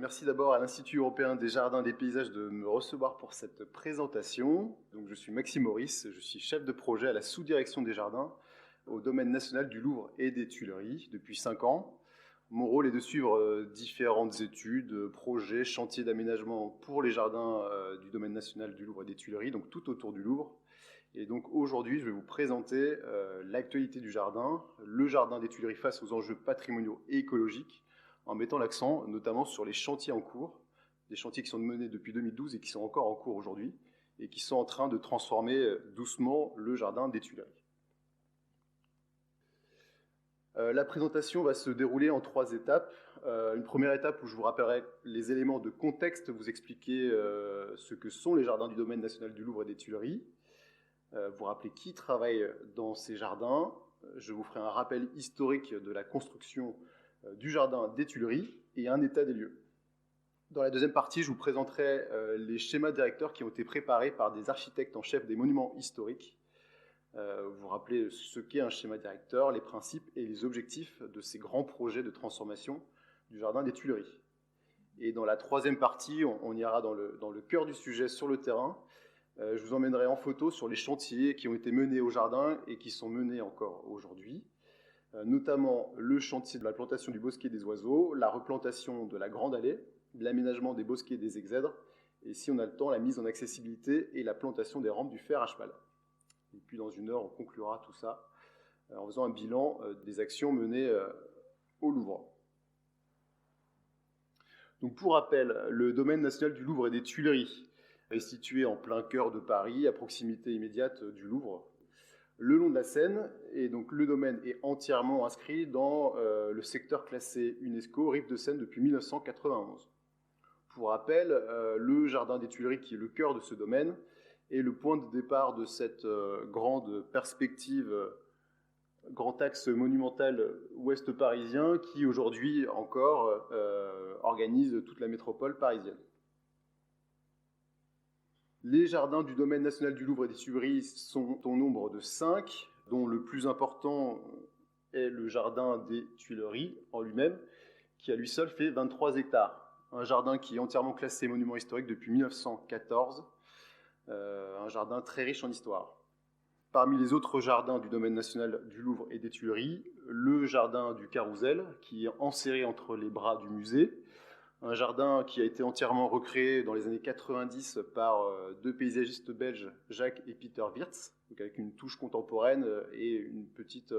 Merci d'abord à l'Institut européen des jardins et des paysages de me recevoir pour cette présentation. Donc, je suis Maxime Maurice, je suis chef de projet à la sous-direction des jardins au domaine national du Louvre et des Tuileries depuis 5 ans. Mon rôle est de suivre différentes études, projets, chantiers d'aménagement pour les jardins du domaine national du Louvre et des Tuileries, donc tout autour du Louvre. Et donc aujourd'hui, je vais vous présenter l'actualité du jardin, le jardin des Tuileries face aux enjeux patrimoniaux et écologiques, en mettant l'accent notamment sur les chantiers en cours, des chantiers qui sont menés depuis 2012 et qui sont encore en cours aujourd'hui, et qui sont en train de transformer doucement le jardin des Tuileries. La présentation va se dérouler en 3 étapes. Une première étape où je vous rappellerai les éléments de contexte, vous expliquer ce que sont les jardins du domaine national du Louvre et des Tuileries, vous rappeler qui travaille dans ces jardins. Je vous ferai un rappel historique de la construction du jardin des Tuileries et un état des lieux. Dans la deuxième partie, je vous présenterai les schémas directeurs qui ont été préparés par des architectes en chef des monuments historiques. Vous rappelez ce qu'est un schéma directeur, les principes et les objectifs de ces grands projets de transformation du jardin des Tuileries. Et dans la troisième partie, on ira dans le cœur du sujet sur le terrain. Je vous emmènerai en photo sur les chantiers qui ont été menés au jardin et qui sont menés encore aujourd'hui, notamment le chantier de la plantation du bosquet des oiseaux, la replantation de la grande allée, l'aménagement des bosquets des exèdres, et si on a le temps, la mise en accessibilité et la plantation des rampes du fer à cheval. Et puis dans 1 heure, on conclura tout ça en faisant un bilan des actions menées au Louvre. Donc pour rappel, le domaine national du Louvre et des Tuileries est situé en plein cœur de Paris, à proximité immédiate du Louvre, le long de la Seine, et donc le domaine est entièrement inscrit dans le secteur classé UNESCO Rives de Seine depuis 1991. Pour rappel, le jardin des Tuileries, qui est le cœur de ce domaine, est le point de départ de cette grande perspective, grand axe monumental ouest parisien, qui aujourd'hui encore organise toute la métropole parisienne. Les jardins du domaine national du Louvre et des Tuileries sont au nombre de 5, dont le plus important est le jardin des Tuileries en lui-même, qui à lui seul fait 23 hectares. Un jardin qui est entièrement classé monument historique depuis 1914, un jardin très riche en histoire. Parmi les autres jardins du domaine national du Louvre et des Tuileries, le jardin du Carrousel, qui est enserré entre les bras du musée, un jardin qui a été entièrement recréé dans les années 90 par 2 paysagistes belges, Jacques et Peter Wirtz, donc avec une touche contemporaine et une petite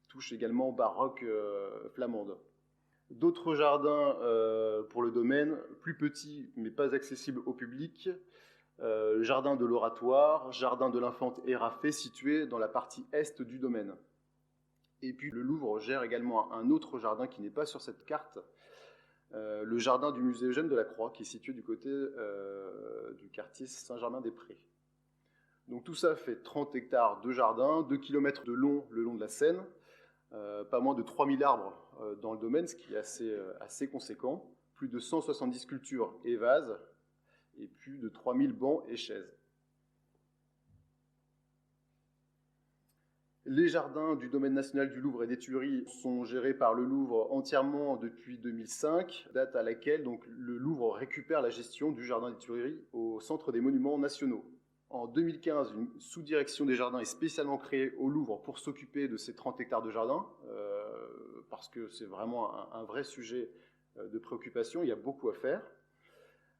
touche également baroque flamande. D'autres jardins pour le domaine, plus petits mais pas accessibles au public, jardin de l'Oratoire, jardin de l'Infante Érafée, situé dans la partie est du domaine. Et puis le Louvre gère également un autre jardin qui n'est pas sur cette carte, le jardin du musée Eugène Delacroix, qui est situé du côté du quartier Saint-Germain-des-Prés. Donc tout ça fait 30 hectares de jardin, 2 km de long le long de la Seine, pas moins de 3000 arbres dans le domaine, ce qui est assez conséquent, plus de 170 sculptures et vases, et plus de 3000 bancs et chaises. Les jardins du domaine national du Louvre et des Tuileries sont gérés par le Louvre entièrement depuis 2005, date à laquelle donc, le Louvre récupère la gestion du jardin des Tuileries au Centre des Monuments Nationaux. En 2015, une sous-direction des jardins est spécialement créée au Louvre pour s'occuper de ces 30 hectares de jardin, parce que c'est vraiment un vrai sujet de préoccupation, il y a beaucoup à faire.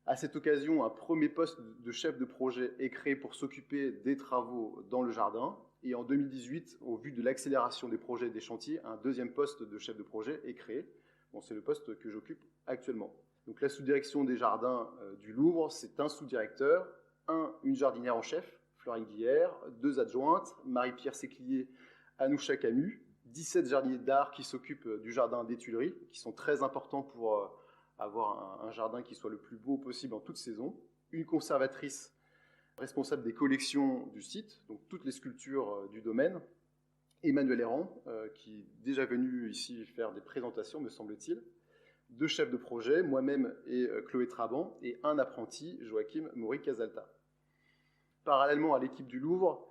À cette occasion, un premier poste de chef de projet est créé pour s'occuper des travaux dans le jardin. Et en 2018, au vu de l'accélération des projets et des chantiers, un deuxième poste de chef de projet est créé. Bon, c'est le poste que j'occupe actuellement. Donc la sous-direction des jardins du Louvre, c'est un sous-directeur, une jardinière en chef, Florine Guillère, 2 adjointes, Marie-Pierre Séclier, Anoucha Camus, 17 jardiniers d'art qui s'occupent du jardin des Tuileries, qui sont très importants pour avoir un jardin qui soit le plus beau possible en toute saison, une conservatrice responsable des collections du site, donc toutes les sculptures du domaine, Emmanuel Errand, qui est déjà venu ici faire des présentations, me semble-t-il, 2 chefs de projet, moi-même et Chloé Traban, et un apprenti, Joachim Maury Casalta. Parallèlement à l'équipe du Louvre,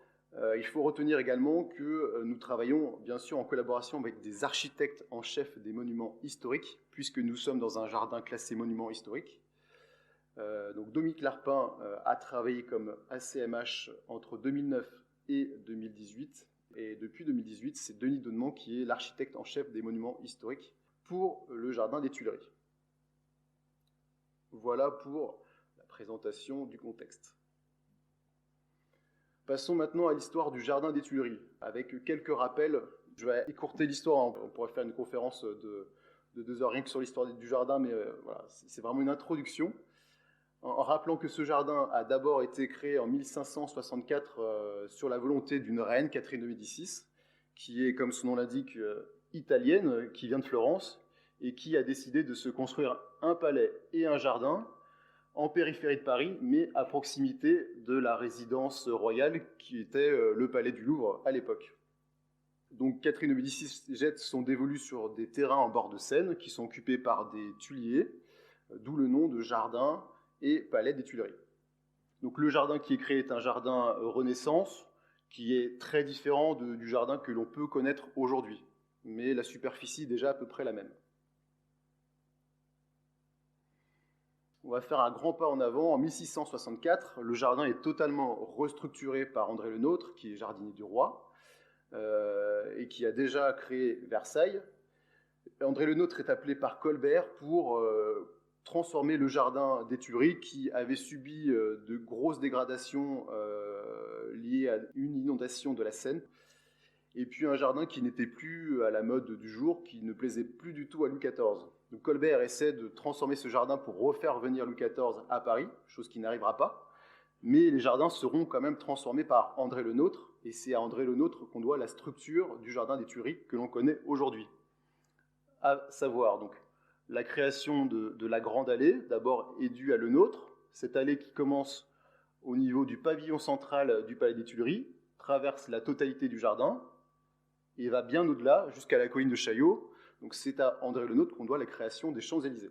Il faut retenir également que nous travaillons bien sûr en collaboration avec des architectes en chef des monuments historiques, puisque nous sommes dans un jardin classé monument historique. Donc Dominique Larpin a travaillé comme ACMH entre 2009 et 2018, et depuis 2018, c'est Denis Donnement qui est l'architecte en chef des monuments historiques pour le jardin des Tuileries. Voilà pour la présentation du contexte. Passons maintenant à l'histoire du jardin des Tuileries, avec quelques rappels. Je vais écourter l'histoire, on pourrait faire une conférence de 2 heures rien que sur l'histoire du jardin, mais voilà, c'est vraiment une introduction. En rappelant que ce jardin a d'abord été créé en 1564 sur la volonté d'une reine, Catherine de Médicis, qui est, comme son nom l'indique, italienne, qui vient de Florence, et qui a décidé de se construire un palais et un jardin en périphérie de Paris, mais à proximité de la résidence royale qui était le palais du Louvre à l'époque. Donc Catherine de Médicis jette son dévolu sur des terrains en bord de Seine qui sont occupés par des tuiliers, d'où le nom de jardin et palais des Tuileries. Donc le jardin qui est créé est un jardin Renaissance qui est très différent du jardin que l'on peut connaître aujourd'hui, mais la superficie est déjà à peu près la même. On va faire un grand pas en avant. En 1664, le jardin est totalement restructuré par André Le Nôtre, qui est jardinier du roi, et qui a déjà créé Versailles. André Le Nôtre est appelé par Colbert pour transformer le jardin des Tuileries, qui avait subi de grosses dégradations liées à une inondation de la Seine, et puis un jardin qui n'était plus à la mode du jour, qui ne plaisait plus du tout à Louis XIV. Donc Colbert essaie de transformer ce jardin pour refaire venir Louis XIV à Paris, chose qui n'arrivera pas, mais les jardins seront quand même transformés par André Le Nôtre, et c'est à André Le Nôtre qu'on doit la structure du jardin des Tuileries que l'on connaît aujourd'hui. À savoir, donc, la création de la Grande Allée, d'abord, est due à Le Nôtre, cette allée qui commence au niveau du pavillon central du Palais des Tuileries, traverse la totalité du jardin, et va bien au-delà, jusqu'à la colline de Chaillot. Donc c'est à André Le Nôtre qu'on doit la création des Champs-Élysées.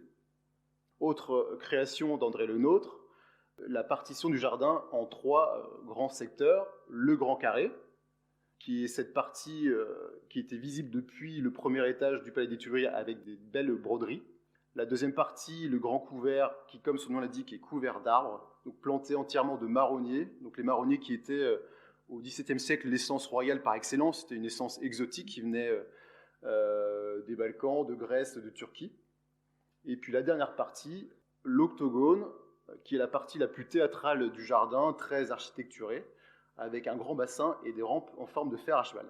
Autre création d'André Le Nôtre, la partition du jardin en 3 grands secteurs. Le Grand Carré, qui est cette partie qui était visible depuis le premier étage du Palais des Tuileries avec des belles broderies. La deuxième partie, le Grand Couvert, qui, comme son nom l'indique, est couvert d'arbres, donc planté entièrement de marronniers. Donc les marronniers qui étaient au XVIIe siècle l'essence royale par excellence, c'était une essence exotique qui venait des Balkans, de Grèce, de Turquie. Et puis la dernière partie, l'octogone, qui est la partie la plus théâtrale du jardin, très architecturée, avec un grand bassin et des rampes en forme de fer à cheval.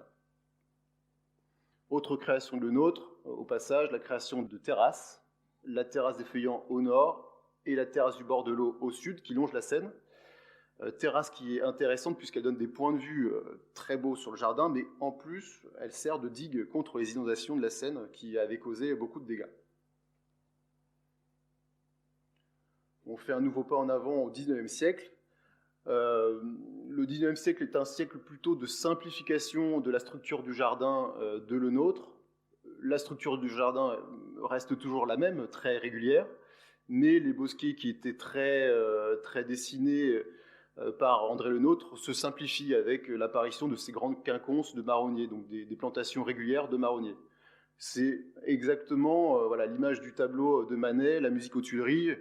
Autre création de Le Nôtre, au passage, la création de terrasses, la terrasse des Feuillants au nord et la terrasse du bord de l'eau au sud, qui longe la Seine. Terrasse qui est intéressante puisqu'elle donne des points de vue très beaux sur le jardin, mais en plus, elle sert de digue contre les inondations de la Seine qui avaient causé beaucoup de dégâts. On fait un nouveau pas en avant au XIXe siècle. Le XIXe siècle est un siècle plutôt de simplification de la structure du jardin de Le Nôtre. La structure du jardin reste toujours la même, très régulière, mais les bosquets qui étaient très dessinés par André Le Nôtre se simplifient avec l'apparition de ces grandes quinconces de marronniers, donc des plantations régulières de marronniers. C'est exactement voilà, l'image du tableau de Manet, la musique aux Tuileries,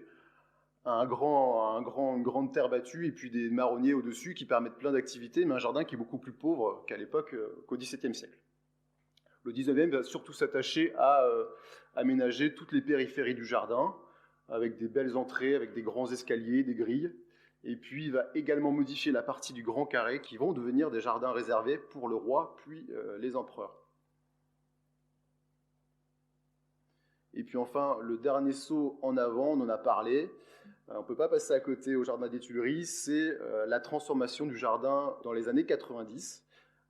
une grande terre battue et puis des marronniers au-dessus qui permettent plein d'activités, mais un jardin qui est beaucoup plus pauvre qu'à l'époque, qu'au XVIIe siècle. Le XIXe va surtout s'attacher à aménager toutes les périphéries du jardin, avec des belles entrées, avec des grands escaliers, des grilles, et puis il va également modifier la partie du Grand Carré qui vont devenir des jardins réservés pour le roi puis les empereurs. Et puis enfin, le dernier saut en avant, on en a parlé, on ne peut pas passer à côté au jardin des Tuileries, c'est la transformation du jardin dans les années 90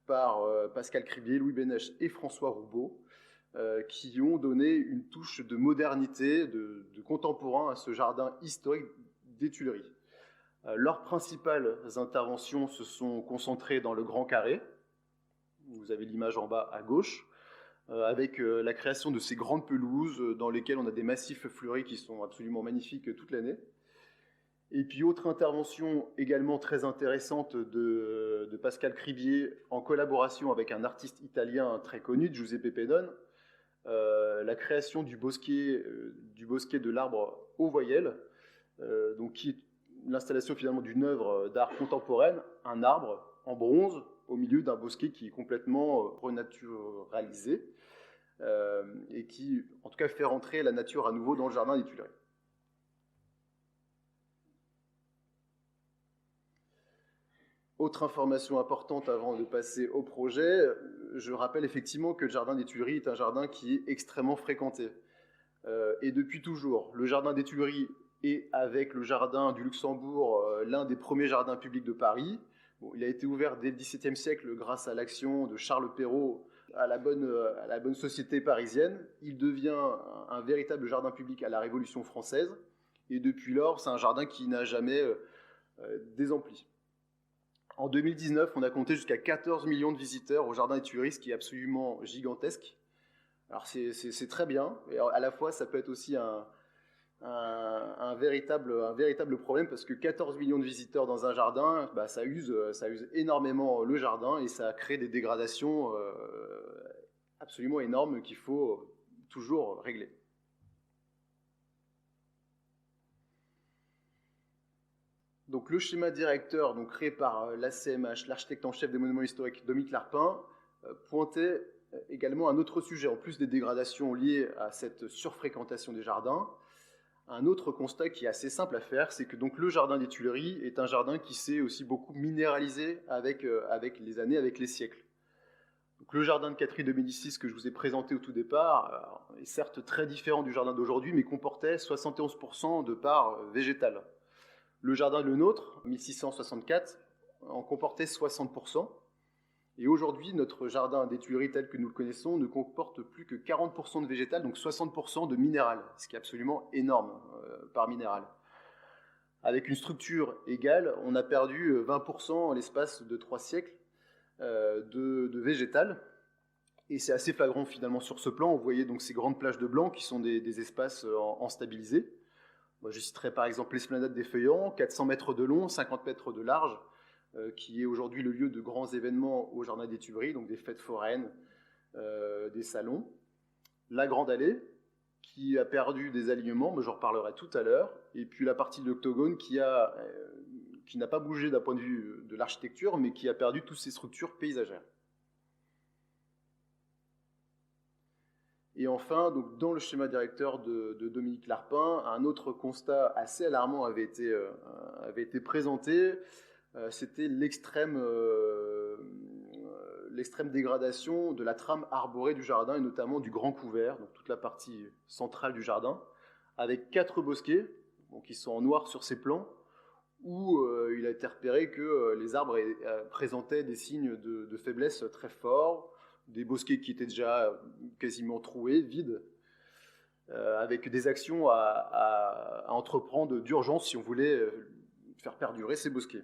par Pascal Cribier, Louis Bénèche et François Roubaud, qui ont donné une touche de modernité, de contemporain à ce jardin historique des Tuileries. Leurs principales interventions se sont concentrées dans le Grand Carré, vous avez l'image en bas à gauche, avec la création de ces grandes pelouses dans lesquelles on a des massifs fleuris qui sont absolument magnifiques toute l'année. Et puis autre intervention également très intéressante de Pascal Cribier en collaboration avec un artiste italien très connu, Giuseppe Pedone, la création du bosquet de l'arbre aux voyelles, donc qui est l'installation finalement d'une œuvre d'art contemporaine, un arbre en bronze au milieu d'un bosquet qui est complètement renaturalisé et qui en tout cas fait rentrer la nature à nouveau dans le jardin des Tuileries. Autre information importante avant de passer au projet, je rappelle effectivement que le jardin des Tuileries est un jardin qui est extrêmement fréquenté. Et depuis toujours, le jardin des Tuileries est, avec le jardin du Luxembourg, l'un des premiers jardins publics de Paris. Bon, il a été ouvert dès le XVIIe siècle grâce à l'action de Charles Perrault à la bonne société parisienne. Il devient un véritable jardin public à la Révolution française. Et depuis lors, c'est un jardin qui n'a jamais désempli. En 2019, on a compté jusqu'à 14 millions de visiteurs au jardin des Tuileries, ce qui est absolument gigantesque. Alors c'est très bien, et à la fois ça peut être aussi un véritable problème, parce que 14 millions de visiteurs dans un jardin, bah, ça use énormément le jardin, et ça crée des dégradations absolument énormes qu'il faut toujours régler. Donc le schéma directeur créé par l'ACMH, l'architecte en chef des monuments historiques Dominique Larpin, pointait également un autre sujet, en plus des dégradations liées à cette surfréquentation des jardins. Un autre constat qui est assez simple à faire, c'est que donc, le jardin des Tuileries est un jardin qui s'est aussi beaucoup minéralisé avec les années, avec les siècles. Donc, le jardin de Catherine de Médicis que je vous ai présenté au tout départ est certes très différent du jardin d'aujourd'hui, mais comportait 71% de part végétale. Le jardin de Le Nôtre, 1664, en comportait 60%. Et aujourd'hui, notre jardin des Tuileries tel que nous le connaissons ne comporte plus que 40% de végétal, donc 60% de minéral, ce qui est absolument énorme par minéral. Avec une structure égale, on a perdu 20% en l'espace de 3 siècles de végétal. Et c'est assez flagrant finalement sur ce plan. Vous voyez donc ces grandes plages de blanc qui sont des espaces en stabilisé. Moi, je citerai par exemple l'esplanade des Feuillants, 400 mètres de long, 50 mètres de large, qui est aujourd'hui le lieu de grands événements au jardin des Tuileries, donc des fêtes foraines, des salons. La Grande Allée, qui a perdu des alignements, mais j'en reparlerai tout à l'heure. Et puis la partie de l'Octogone qui n'a pas bougé d'un point de vue de l'architecture, mais qui a perdu toutes ses structures paysagères. Et enfin, donc, dans le schéma directeur de Dominique Larpin, un autre constat assez alarmant avait été présenté. C'était l'extrême dégradation de la trame arborée du jardin, et notamment du grand couvert, donc toute la partie centrale du jardin, avec 4 bosquets, donc qui sont en noir sur ces plans, où il a été repéré que les arbres présentaient des signes de faiblesse très forts, des bosquets qui étaient déjà quasiment troués, vides, avec des actions à entreprendre d'urgence si on voulait faire perdurer ces bosquets.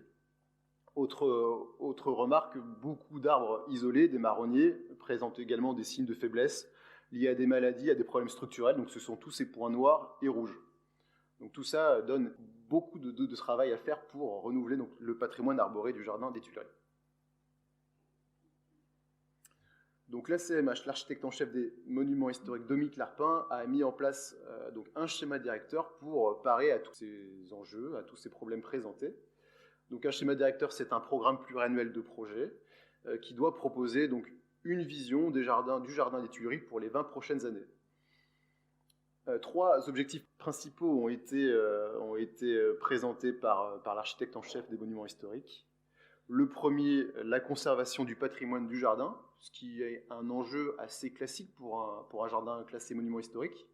Autre remarque, beaucoup d'arbres isolés, des marronniers, présentent également des signes de faiblesse liés à des maladies, à des problèmes structurels. Donc ce sont tous ces points noirs et rouges. Donc tout ça donne beaucoup de travail à faire pour renouveler donc, le patrimoine arboré du jardin des Tuileries. Donc l'ACMH, l'architecte en chef des monuments historiques Dominique Larpin, a mis en place donc un schéma directeur pour parer à tous ces enjeux, à tous ces problèmes présentés. Donc un schéma directeur, c'est un programme pluriannuel de projet qui doit proposer donc, une vision du jardin des Tuileries pour les 20 prochaines années. 3 objectifs principaux ont été présentés par l'architecte en chef des monuments historiques. Le premier, la conservation du patrimoine du jardin, ce qui est un enjeu assez classique pour un jardin classé monument historique.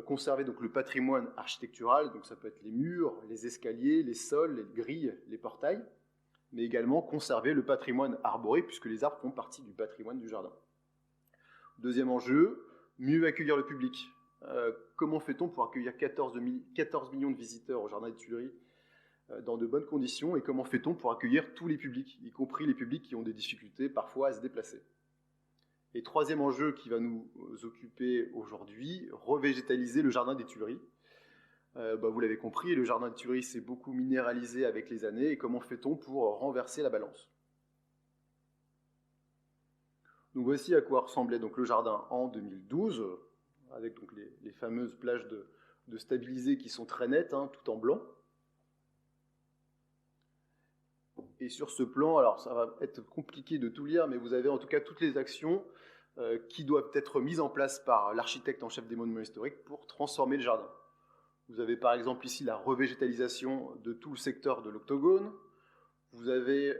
Conserver donc le patrimoine architectural, donc ça peut être les murs, les escaliers, les sols, les grilles, les portails, mais également conserver le patrimoine arboré, puisque les arbres font partie du patrimoine du jardin. Deuxième enjeu, mieux accueillir le public. Comment fait-on pour accueillir 14 millions de visiteurs au jardin des Tuileries dans de bonnes conditions, et comment fait-on pour accueillir tous les publics, y compris les publics qui ont des difficultés parfois à se déplacer. Et troisième enjeu qui va nous occuper aujourd'hui, revégétaliser le jardin des Tuileries. Vous l'avez compris, le jardin des Tuileries s'est beaucoup minéralisé avec les années, et comment fait-on pour renverser la balance? Donc voici à quoi ressemblait donc le jardin en 2012, avec donc les fameuses plages de stabilisés qui sont très nettes, tout en blanc. Et sur ce plan, alors ça va être compliqué de tout lire, mais vous avez en tout cas toutes les actions qui doivent être mises en place par l'architecte en chef des monuments historiques pour transformer le jardin. Vous avez par exemple ici la revégétalisation de tout le secteur de l'Octogone, vous avez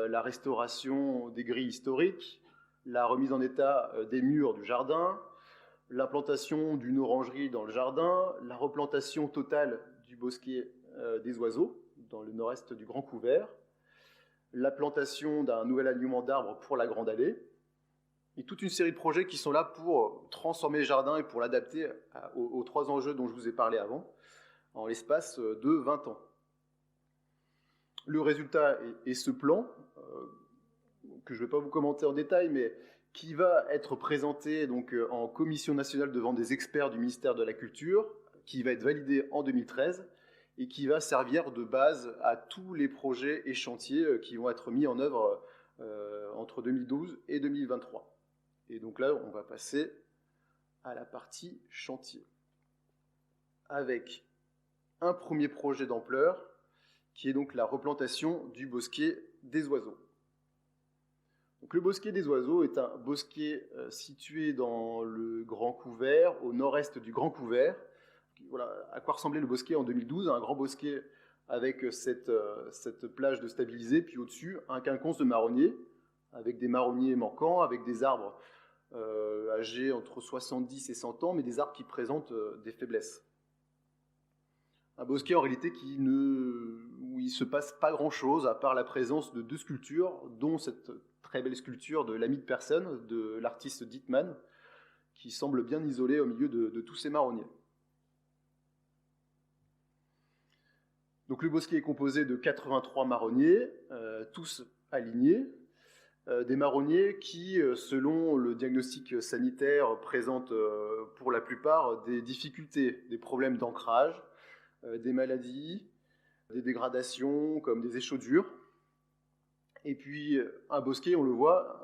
la restauration des grilles historiques, la remise en état des murs du jardin, l'implantation d'une orangerie dans le jardin, la replantation totale du bosquet des oiseaux dans le nord-est du Grand Couvert, la plantation d'un nouvel alignement d'arbres pour la Grande Allée, et toute une série de projets qui sont là pour transformer le jardin et pour l'adapter aux 3 enjeux dont je vous ai parlé avant, en l'espace de 20 ans. Le résultat est ce plan, que je ne vais pas vous commenter en détail, mais qui va être présenté donc, en commission nationale devant des experts du ministère de la Culture, qui va être validé en 2013, et qui va servir de base à tous les projets et chantiers qui vont être mis en œuvre entre 2012 et 2023. Et donc là, on va passer à la partie chantier, avec un premier projet d'ampleur, qui est donc la replantation du bosquet des oiseaux. Donc, le bosquet des oiseaux est un bosquet situé dans le Grand Couvert, au nord-est du Grand Couvert. Voilà à quoi ressemblait le bosquet en 2012, un grand bosquet avec cette plage de stabilisés, puis au-dessus, un quinconce de marronniers, avec des marronniers manquants, avec des arbres âgés entre 70 et 100 ans, mais des arbres qui présentent des faiblesses. Un bosquet en réalité où il ne se passe pas grand-chose, à part la présence de 2 sculptures, dont cette très belle sculpture de l'ami de personne, de l'artiste Dietmann, qui semble bien isolée au milieu de tous ces marronniers. Donc le bosquet est composé de 83 marronniers, tous alignés, des marronniers qui, selon le diagnostic sanitaire, présentent pour la plupart des difficultés, des problèmes d'ancrage, des maladies, des dégradations comme des échaudures, et puis un bosquet, on le voit,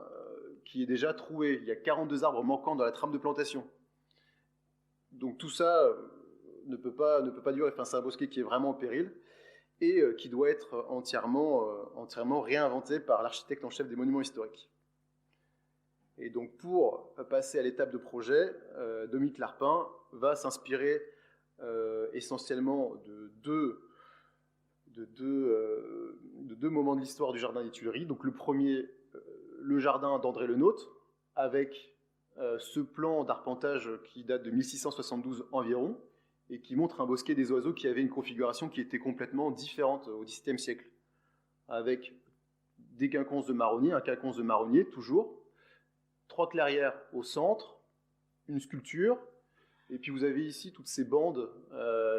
qui est déjà troué. Il y a 42 arbres manquants dans la trame de plantation. Donc tout ça ne peut pas durer. Enfin, c'est un bosquet qui est vraiment en péril et qui doit être entièrement réinventé par l'architecte en chef des monuments historiques. Et donc pour passer à l'étape de projet, Dominique Larpin va s'inspirer essentiellement de deux moments de l'histoire du jardin des Tuileries. Donc le premier, le jardin d'André Le Nôtre, avec ce plan d'arpentage qui date de 1672 environ, et qui montre un bosquet des oiseaux qui avait une configuration qui était complètement différente au XVIIe siècle, avec des quinconces de marronniers, un quinconce de marronnier toujours, 3 clairières au centre, une sculpture, et puis vous avez ici toutes ces bandes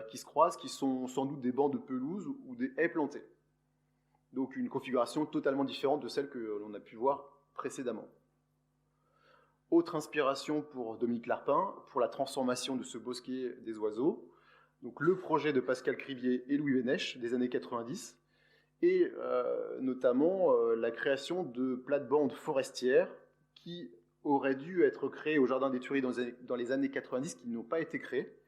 qui se croisent, qui sont sans doute des bancs de pelouse ou des haies plantées. Donc une configuration totalement différente de celle que l'on a pu voir précédemment. Autre inspiration pour Dominique Larpin, pour la transformation de ce bosquet des oiseaux, donc le projet de Pascal Cribier et Louis Bénèche des années 90, et notamment la création de plates-bandes forestières qui auraient dû être créées au Jardin des Tuileries dans les années 90, qui n'ont pas été créées,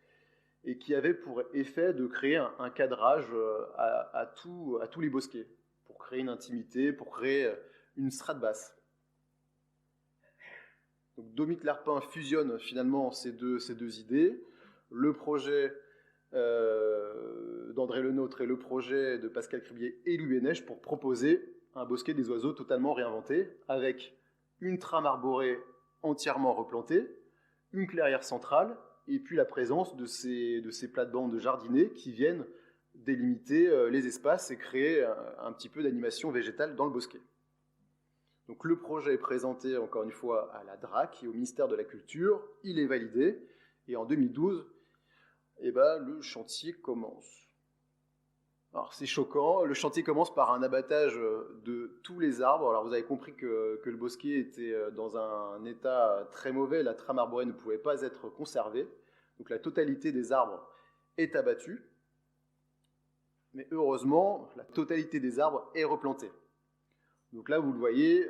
et qui avaient pour effet de créer un cadrage à tous les bosquets, pour créer une intimité, pour créer une strate basse. Donc Dominique Larpin fusionne finalement ces deux idées, le projet d'André Le Nôtre et le projet de Pascal Cribier et Louis Bénèche pour proposer un bosquet des oiseaux totalement réinventé, avec une trame arborée entièrement replantée, une clairière centrale, et puis la présence de ces plates-bandes de jardiniers qui viennent délimiter les espaces et créer un petit peu d'animation végétale dans le bosquet. Donc le projet est présenté encore une fois à la DRAC et au ministère de la Culture, il est validé, et en 2012, le chantier commence. Alors c'est choquant, le chantier commence par un abattage de tous les arbres. Alors vous avez compris que le bosquet était dans un état très mauvais, la trame arborée ne pouvait pas être conservée, donc la totalité des arbres est abattu. Mais heureusement, la totalité des arbres est replantée. Donc là, vous le voyez,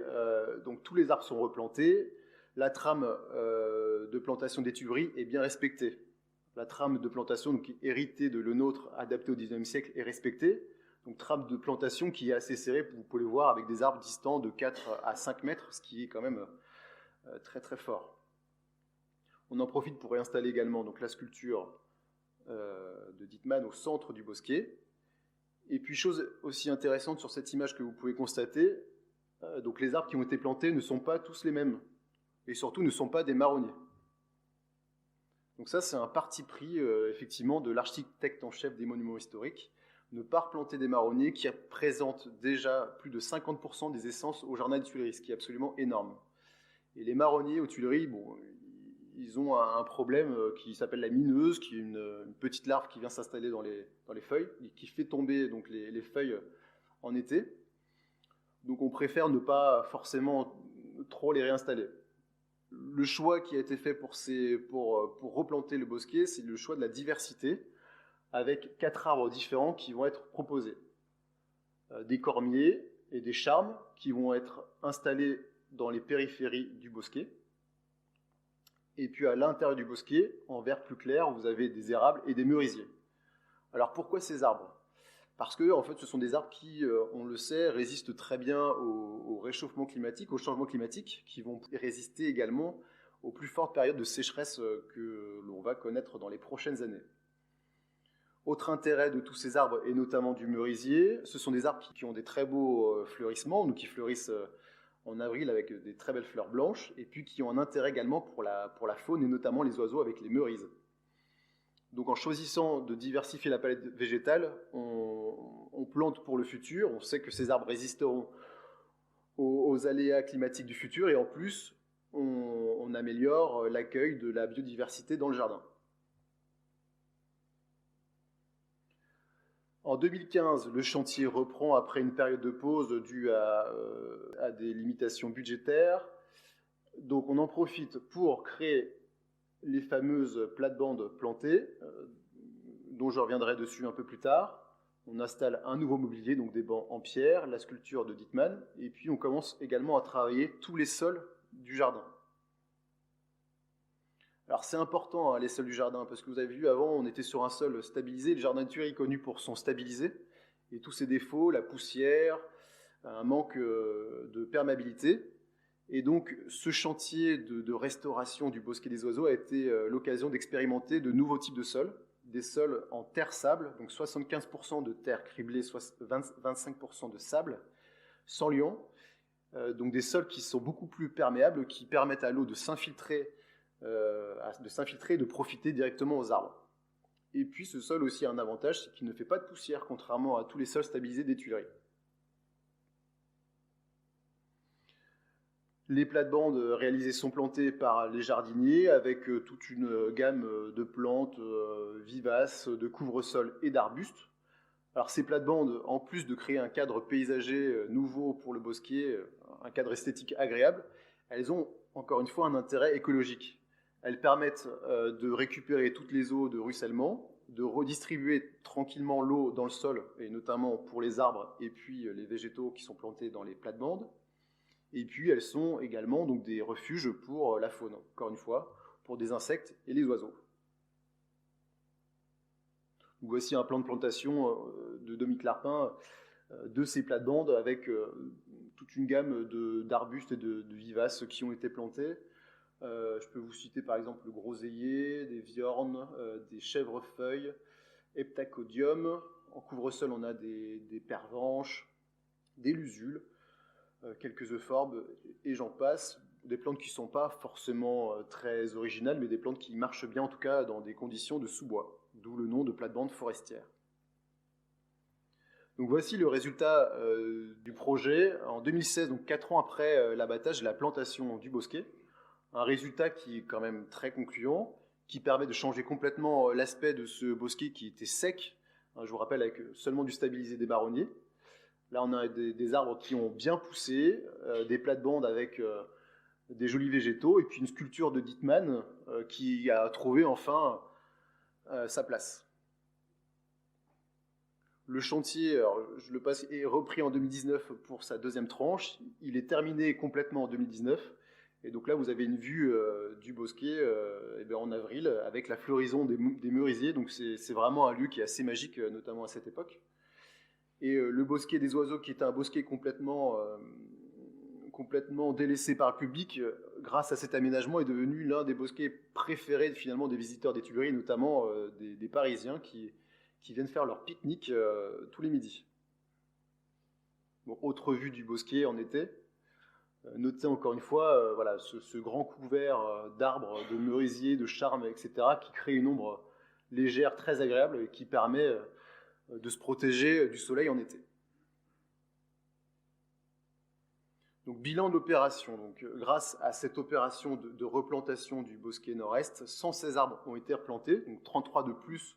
donc tous les arbres sont replantés. La trame de plantation des tuileries est bien respectée. La trame de plantation donc, héritée de le nôtre, adaptée au XIXe siècle, est respectée. Donc trame de plantation qui est assez serrée, vous pouvez le voir, avec des arbres distants de 4 à 5 mètres, ce qui est quand même très très fort. On en profite pour réinstaller également donc, la sculpture de Dittmann au centre du bosquet. Et puis, chose aussi intéressante sur cette image que vous pouvez constater, donc les arbres qui ont été plantés ne sont pas tous les mêmes, et surtout ne sont pas des marronniers. Donc ça, c'est un parti pris, effectivement, de l'architecte en chef des monuments historiques, ne pas replanter des marronniers qui représentent déjà plus de 50% des essences au jardin des Tuileries, ce qui est absolument énorme. Et les marronniers aux Tuileries, bon, ils ont un problème qui s'appelle la mineuse, qui est une petite larve qui vient s'installer dans les feuilles, et qui fait tomber donc, les feuilles en été. Donc on préfère ne pas forcément trop les réinstaller. Le choix qui a été fait pour replanter le bosquet, c'est le choix de la diversité, avec 4 arbres différents qui vont être proposés. Des cormiers et des charmes qui vont être installés dans les périphéries du bosquet. Et puis à l'intérieur du bosquet, en vert plus clair, vous avez des érables et des merisiers. Alors pourquoi ces arbres ? Parce que en fait, ce sont des arbres qui, on le sait, résistent très bien au réchauffement climatique, au changement climatique, qui vont résister également aux plus fortes périodes de sécheresse que l'on va connaître dans les prochaines années. Autre intérêt de tous ces arbres, et notamment du merisier, ce sont des arbres qui ont des très beaux fleurissements, donc qui fleurissent en avril avec des très belles fleurs blanches, et puis qui ont un intérêt également pour la faune, et notamment les oiseaux avec les merises. Donc en choisissant de diversifier la palette végétale, on plante pour le futur, on sait que ces arbres résisteront aux aléas climatiques du futur, et en plus, on améliore l'accueil de la biodiversité dans le jardin. En 2015, le chantier reprend après une période de pause due à des limitations budgétaires. Donc on en profite pour créer les fameuses plates-bandes plantées, dont je reviendrai dessus un peu plus tard. On installe un nouveau mobilier, donc des bancs en pierre, la sculpture de Dittmann, et puis on commence également à travailler tous les sols du jardin. Alors c'est important, hein, les sols du jardin, parce que vous avez vu avant, on était sur un sol stabilisé. Le jardin de Tuileries est connu pour son stabilisé, et tous ses défauts, la poussière, un manque de perméabilité. Et donc ce chantier de restauration du bosquet des oiseaux a été l'occasion d'expérimenter de nouveaux types de sols, des sols en terre-sable, donc 75% de terre criblée, 25% de sable, sans liant, donc des sols qui sont beaucoup plus perméables, qui permettent à l'eau de s'infiltrer et de profiter directement aux arbres. Et puis ce sol aussi a un avantage, c'est qu'il ne fait pas de poussière, contrairement à tous les sols stabilisés des Tuileries. Les plates-bandes réalisées sont plantées par les jardiniers avec toute une gamme de plantes vivaces, de couvre-sol et d'arbustes. Alors ces plates-bandes, en plus de créer un cadre paysager nouveau pour le bosquet, un cadre esthétique agréable, elles ont encore une fois un intérêt écologique. Elles permettent de récupérer toutes les eaux de ruissellement, de redistribuer tranquillement l'eau dans le sol, et notamment pour les arbres et puis les végétaux qui sont plantés dans les plates-bandes. Et puis elles sont également donc, des refuges pour la faune, encore une fois, pour des insectes et les oiseaux. Donc, voici un plan de plantation de Dominique Larpin de ces plates-bandes avec toute une gamme d'arbustes et de vivaces qui ont été plantés. Je peux vous citer par exemple le groseillier, des viornes, des chèvrefeuilles, heptacodium. En couvre-sol, on a des pervenches, des lusules, quelques euphorbes, et j'en passe. Des plantes qui ne sont pas forcément très originales, mais des plantes qui marchent bien en tout cas dans des conditions de sous-bois, d'où le nom de plate-bande forestière. Donc voici le résultat du projet en 2016, donc 4 ans après l'abattage et la plantation du bosquet. Un résultat qui est quand même très concluant, qui permet de changer complètement l'aspect de ce bosquet qui était sec, je vous rappelle avec seulement du stabilisé des marronniers. Là on a des arbres qui ont bien poussé, des plates-bandes avec des jolis végétaux, et puis une sculpture de Dittmann qui a trouvé enfin sa place. Le chantier, alors, je le passe, est repris en 2019 pour sa deuxième tranche. Il est terminé complètement en 2019. Et donc là, vous avez une vue du bosquet en avril avec la floraison des merisiers. Donc c'est vraiment un lieu qui est assez magique, notamment à cette époque. Et le bosquet des oiseaux, qui est un bosquet complètement délaissé par le public, grâce à cet aménagement, est devenu l'un des bosquets préférés finalement des visiteurs des Tuileries, notamment des Parisiens qui viennent faire leur pique-nique tous les midis. Bon, autre vue du bosquet en été. Notez encore une fois voilà, ce grand couvert d'arbres, de merisiers, de charmes, etc., qui crée une ombre légère, très agréable, et qui permet de se protéger du soleil en été. Donc, bilan de l'opération. Donc, grâce à cette opération de replantation du bosquet nord-est, 116 arbres ont été replantés, donc 33 de plus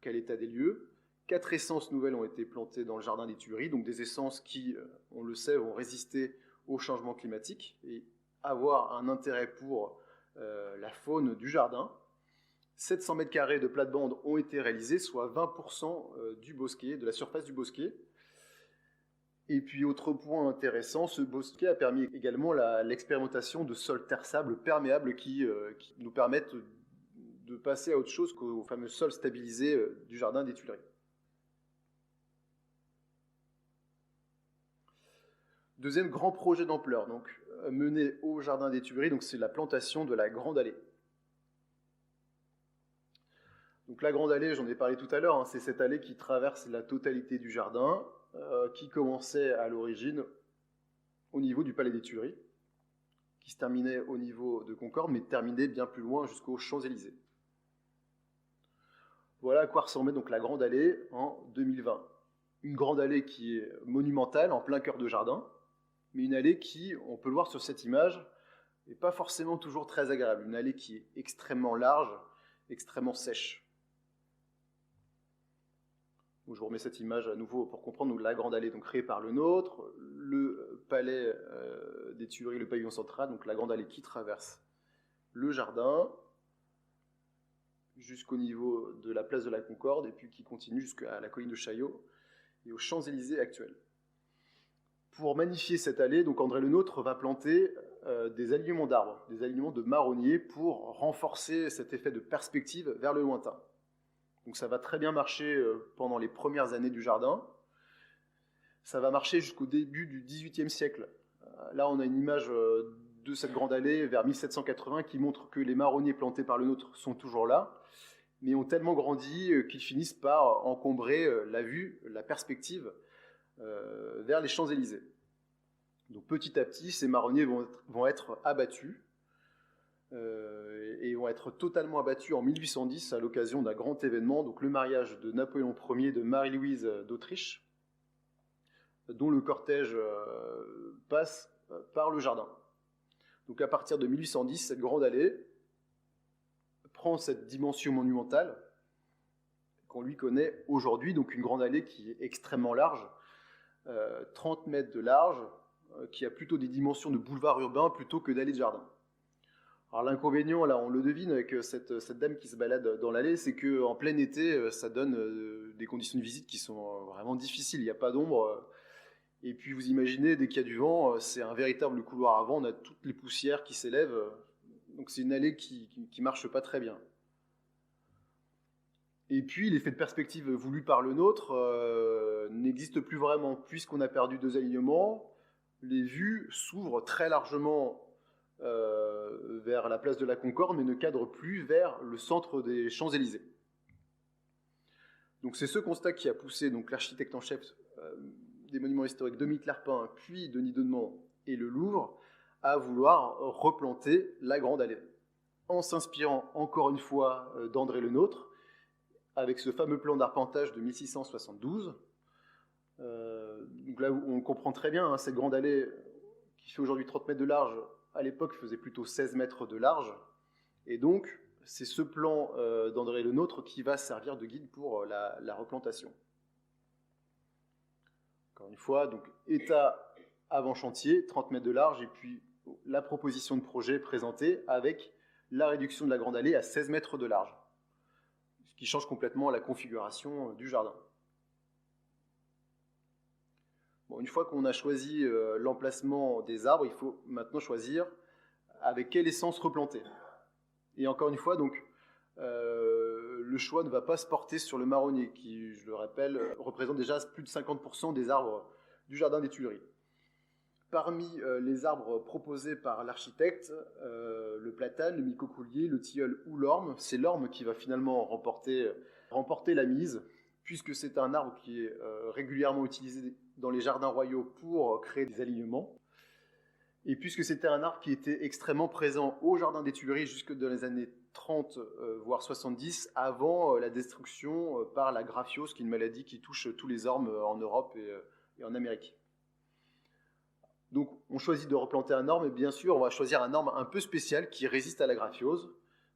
qu'à l'état des lieux. 4 essences nouvelles ont été plantées dans le jardin des Tuileries, donc des essences qui, on le sait, vont résister au changement climatique et avoir un intérêt pour la faune du jardin. 700 mètres carrés de plate-bande ont été réalisés, soit 20% du bosquet, de la surface du bosquet. Et puis, autre point intéressant, ce bosquet a permis également l'expérimentation de sols terre-sable perméables qui nous permettent de passer à autre chose qu'au fameux sol stabilisé du jardin des Tuileries. Deuxième grand projet d'ampleur, donc mené au jardin des Tuileries, donc c'est la plantation de la Grande Allée. Donc la Grande Allée, j'en ai parlé tout à l'heure, c'est cette allée qui traverse la totalité du jardin, qui commençait à l'origine au niveau du Palais des Tuileries, qui se terminait au niveau de Concorde, mais terminait bien plus loin jusqu'aux Champs-Élysées. Voilà à quoi ressemblait donc la Grande Allée en 2020. Une grande allée qui est monumentale, en plein cœur de jardin, mais une allée qui, on peut le voir sur cette image, n'est pas forcément toujours très agréable. Une allée qui est extrêmement large, extrêmement sèche. Donc, je vous remets cette image à nouveau pour comprendre. Donc, la grande allée donc, créée par le nôtre, le palais des Tuileries, le pavillon central, donc la grande allée qui traverse le jardin jusqu'au niveau de la place de la Concorde et puis qui continue jusqu'à la colline de Chaillot et aux Champs-Élysées actuels. Pour magnifier cette allée, donc André Le Nôtre va planter des alignements d'arbres, des alignements de marronniers pour renforcer cet effet de perspective vers le lointain. Donc ça va très bien marcher pendant les premières années du jardin. Ça va marcher jusqu'au début du XVIIIe siècle. Là, on a une image de cette grande allée vers 1780 qui montre que les marronniers plantés par Le Nôtre sont toujours là, mais ont tellement grandi qu'ils finissent par encombrer la vue, la perspective vers les Champs-Élysées. Donc petit à petit, ces marronniers vont être abattus et vont être totalement abattus en 1810 à l'occasion d'un grand événement, donc le mariage de Napoléon Ier et de Marie-Louise d'Autriche, dont le cortège passe par le jardin. Donc à partir de 1810, cette grande allée prend cette dimension monumentale qu'on lui connaît aujourd'hui, donc une grande allée qui est extrêmement large, 30 mètres de large, qui a plutôt des dimensions de boulevard urbain plutôt que d'allée de jardin. Alors l'inconvénient, là, on le devine avec cette dame qui se balade dans l'allée, c'est qu'en plein été, ça donne des conditions de visite qui sont vraiment difficiles. Il n'y a pas d'ombre. Et puis vous imaginez, dès qu'il y a du vent, c'est un véritable couloir à vent. On a toutes les poussières qui s'élèvent. Donc c'est une allée qui marche pas très bien. Et puis l'effet de perspective voulu par le nôtre n'existe plus vraiment, puisqu'on a perdu 2 alignements. Les vues s'ouvrent très largement vers la place de la Concorde, mais ne cadrent plus vers le centre des Champs-Élysées. Donc c'est ce constat qui a poussé donc l'architecte en chef des monuments historiques Dominique Larpin, puis Denis Denemont et le Louvre, à vouloir replanter la Grande Allée, en s'inspirant encore une fois d'André Le Nôtre, avec ce fameux plan d'arpentage de 1672. Donc là, on comprend très bien, cette grande allée qui fait aujourd'hui 30 mètres de large, à l'époque faisait plutôt 16 mètres de large. Et donc, c'est ce plan d'André Le Nôtre qui va servir de guide pour la replantation. Encore une fois, donc état avant chantier, 30 mètres de large, et puis la proposition de projet présentée avec la réduction de la grande allée à 16 mètres de large, ce qui change complètement la configuration du jardin. Bon, une fois qu'on a choisi l'emplacement des arbres, il faut maintenant choisir avec quelle essence replanter. Et encore une fois, donc, le choix ne va pas se porter sur le marronnier, qui, je le rappelle, représente déjà plus de 50% des arbres du jardin des Tuileries. Parmi les arbres proposés par l'architecte, le platane, le micocoulier, le tilleul ou l'orme, c'est l'orme qui va finalement remporter la mise, puisque c'est un arbre qui est régulièrement utilisé dans les jardins royaux pour créer des alignements. Et puisque c'était un arbre qui était extrêmement présent au jardin des Tuileries jusque dans les années 30, voire 70, avant la destruction par la graphiose, qui est une maladie qui touche tous les ormes en Europe et en Amérique. Donc on choisit de replanter un orme, et bien sûr on va choisir un orme un peu spécial qui résiste à la graphiose.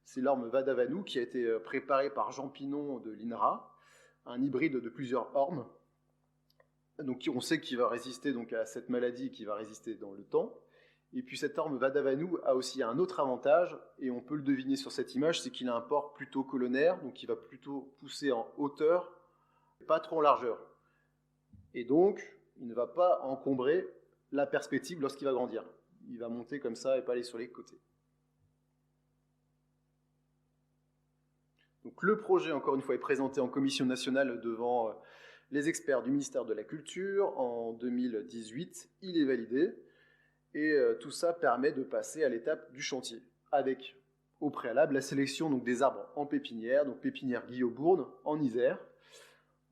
C'est l'orme Vadavanu qui a été préparé par Jean Pinon de l'INRA, un hybride de plusieurs ormes. Donc on sait qu'il va résister donc, à cette maladie, qui va résister dans le temps. Et puis cet orme Vadavanu a aussi un autre avantage, et on peut le deviner sur cette image, c'est qu'il a un port plutôt colonnaire, donc il va plutôt pousser en hauteur, pas trop en largeur. Et donc il ne va pas encombrer la perspective lorsqu'il va grandir. Il va monter comme ça et pas aller sur les côtés. Donc le projet, encore une fois, est présenté en commission nationale devant les experts du ministère de la Culture en 2018. Il est validé et tout ça permet de passer à l'étape du chantier, avec au préalable la sélection donc, des arbres en pépinière, donc pépinière Guillaume-Bourne en Isère,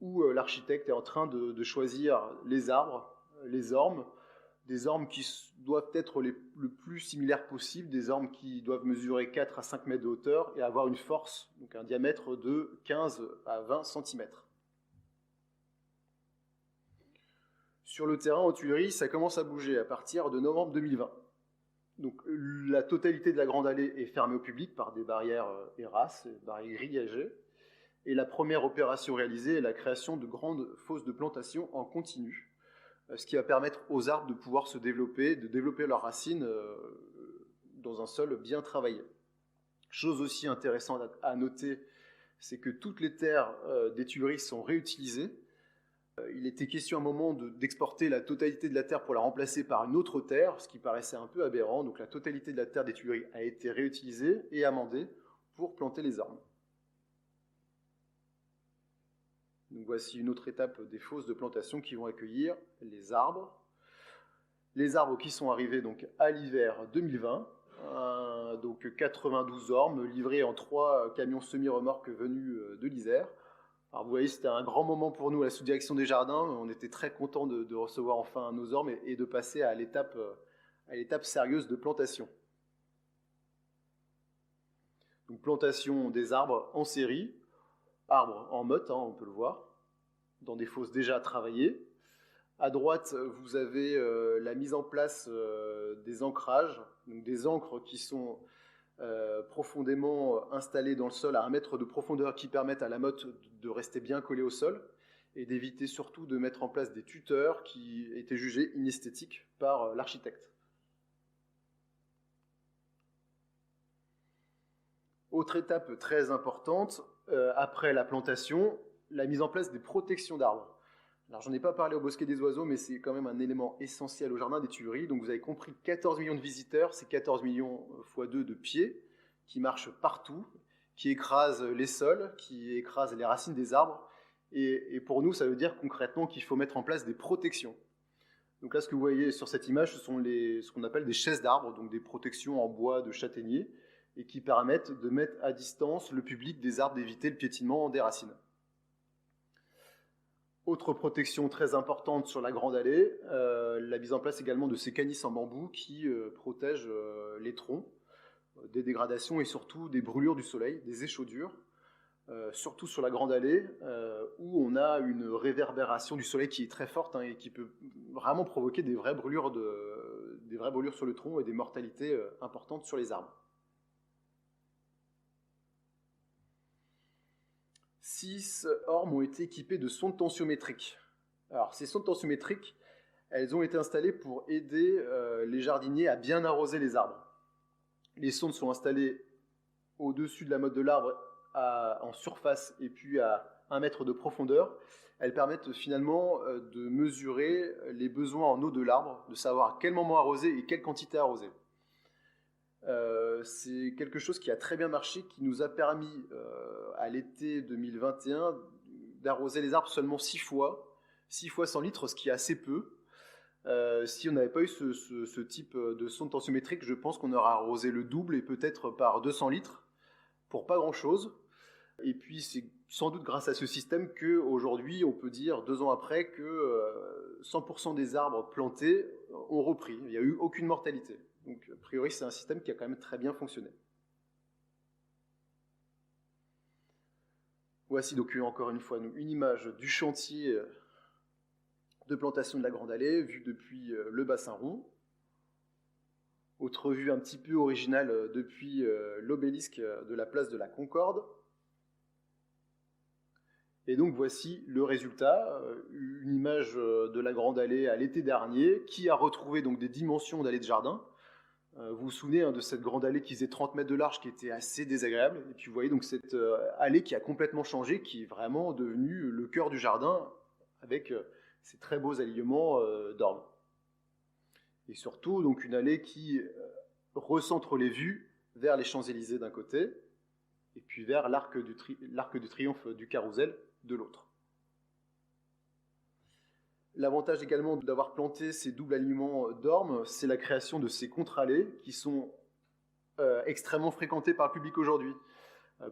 où l'architecte est en train de choisir les arbres, les ormes, des ormes qui doivent être le plus similaires possible, des ormes qui doivent mesurer 4 à 5 mètres de hauteur et avoir une force, donc un diamètre de 15 à 20 cm. Sur le terrain aux Tuileries, ça commence à bouger à partir de novembre 2020. Donc la totalité de la grande allée est fermée au public par des barrières ERAS, des barrières grillagées. Et la première opération réalisée est la création de grandes fosses de plantation en continu, ce qui va permettre aux arbres de pouvoir se développer, de développer leurs racines dans un sol bien travaillé. Chose aussi intéressante à noter, c'est que toutes les terres des Tuileries sont réutilisées. Il était question à un moment d'exporter la totalité de la terre pour la remplacer par une autre terre, ce qui paraissait un peu aberrant. Donc la totalité de la terre des Tuileries a été réutilisée et amendée pour planter les ormes. Donc voici une autre étape des fosses de plantation qui vont accueillir les arbres. Les arbres qui sont arrivés donc à l'hiver 2020, donc 92 ormes livrés en 3 camions semi-remorques venus de l'Isère. Alors vous voyez, c'était un grand moment pour nous à la sous-direction des jardins. On était très contents de recevoir enfin nos ormes et de passer à l'étape sérieuse de plantation. Donc plantation des arbres en série, arbres en motte, on peut le voir, dans des fosses déjà travaillées. À droite, vous avez la mise en place des ancrages, donc des ancres qui sont profondément installées dans le sol à 1 mètre de profondeur, qui permettent à la motte de rester bien collée au sol et d'éviter surtout de mettre en place des tuteurs qui étaient jugés inesthétiques par l'architecte. Autre étape très importante, après la plantation, la mise en place des protections d'arbres. Alors, j'en ai pas parlé au Bosquet des Oiseaux, mais c'est quand même un élément essentiel au Jardin des Tuileries. Donc, vous avez compris, 14 millions de visiteurs, c'est 14 millions x 2 de pieds qui marchent partout, qui écrasent les sols, qui écrasent les racines des arbres. Et pour nous, ça veut dire concrètement qu'il faut mettre en place des protections. Donc là, ce que vous voyez sur cette image, ce sont ce qu'on appelle des chaises d'arbres, donc des protections en bois de châtaignier, et qui permettent de mettre à distance le public des arbres, d'éviter le piétinement des racines. Autre protection très importante sur la grande allée, la mise en place également de ces canisses en bambou qui protègent les troncs des dégradations et surtout des brûlures du soleil, des échaudures, surtout sur la grande allée où on a une réverbération du soleil qui est très forte et qui peut vraiment provoquer des vraies brûlures sur le tronc et des mortalités importantes sur les arbres. 6 ormes ont été équipés de sondes tensiométriques. Alors, ces sondes tensiométriques, elles ont été installées pour aider les jardiniers à bien arroser les arbres. Les sondes sont installées au-dessus de la motte de l'arbre en surface et puis à 1 mètre de profondeur, elles permettent finalement de mesurer les besoins en eau de l'arbre, de savoir à quel moment arroser et quelle quantité arroser. C'est quelque chose qui a très bien marché, qui nous a permis à l'été 2021 d'arroser les arbres seulement 6 fois 100 litres, ce qui est assez peu. Si on n'avait pas eu ce type de sonde tensiométrique, je pense qu'on aurait arrosé le double et peut-être par 200 litres pour pas grand-chose. Et puis c'est sans doute grâce à ce système qu'aujourd'hui on peut dire 2 ans après que 100% des arbres plantés ont repris. Il n'y a eu aucune mortalité. Donc a priori c'est un système qui a quand même très bien fonctionné. Voici donc encore une fois une image du chantier de plantation de la Grande Allée, vue depuis le bassin rond. Autre vue un petit peu originale depuis l'obélisque de la place de la Concorde. Et donc voici le résultat, une image de la Grande Allée à l'été dernier, qui a retrouvé donc des dimensions d'allée de jardin. Vous vous souvenez de cette grande allée qui faisait 30 mètres de large, qui était assez désagréable. Et puis vous voyez donc cette allée qui a complètement changé, qui est vraiment devenue le cœur du jardin, avec ces très beaux alignements d'ormes. Et surtout donc une allée qui recentre les vues vers les Champs-Élysées d'un côté, et puis vers l'Arc de Triomphe du Carrousel de l'autre. L'avantage également d'avoir planté ces doubles alignements d'ormes, c'est la création de ces contre-allées qui sont extrêmement fréquentées par le public aujourd'hui,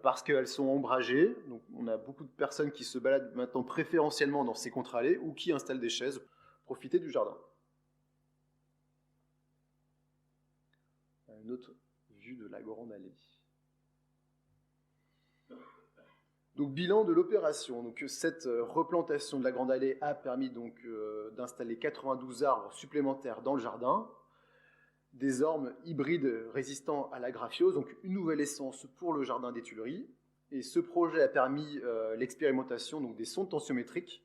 parce qu'elles sont ombragées. Donc on a beaucoup de personnes qui se baladent maintenant préférentiellement dans ces contre-allées ou qui installent des chaises pour profiter du jardin. Une autre vue de la Grande Allée. Donc, bilan de l'opération. Donc, cette replantation de la Grande Allée a permis donc, d'installer 92 arbres supplémentaires dans le jardin, des ormes hybrides résistants à la graphiose, donc une nouvelle essence pour le jardin des Tuileries. Et ce projet a permis l'expérimentation donc, des sondes tensiométriques,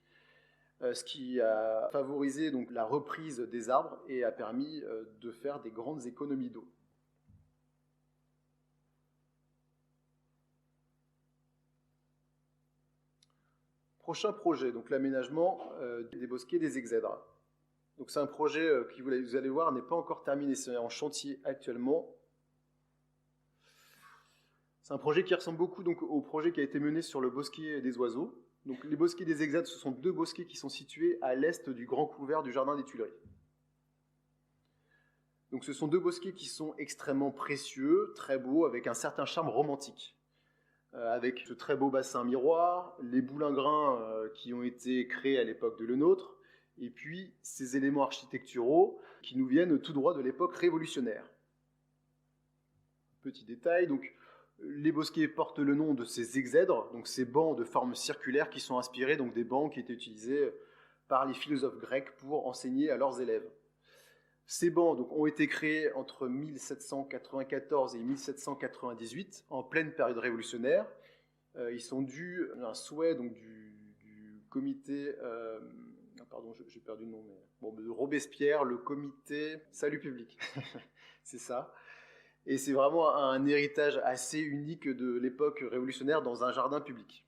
ce qui a favorisé donc, la reprise des arbres et a permis de faire des grandes économies d'eau. Prochain projet, donc l'aménagement des bosquets des Exèdres. Donc c'est un projet qui, vous allez voir, n'est pas encore terminé, c'est en chantier actuellement. C'est un projet qui ressemble beaucoup donc, au projet qui a été mené sur le bosquet des oiseaux. Donc les bosquets des Exèdres, ce sont 2 bosquets qui sont situés à l'est du grand couvert du jardin des Tuileries. Donc ce sont 2 bosquets qui sont extrêmement précieux, très beaux, avec un certain charme romantique. Avec ce très beau bassin miroir, les boulingrins qui ont été créés à l'époque de Lenôtre, et puis ces éléments architecturaux qui nous viennent tout droit de l'époque révolutionnaire. Petit détail, donc les bosquets portent le nom de ces exèdres, donc ces bancs de forme circulaire qui sont inspirés donc des bancs qui étaient utilisés par les philosophes grecs pour enseigner à leurs élèves. Ces bancs donc, ont été créés entre 1794 et 1798, en pleine période révolutionnaire. Ils sont dus à un souhait donc, du comité, j'ai perdu le nom, mais, de Robespierre, le comité Salut Public, c'est ça. Et c'est vraiment un héritage assez unique de l'époque révolutionnaire dans un jardin public.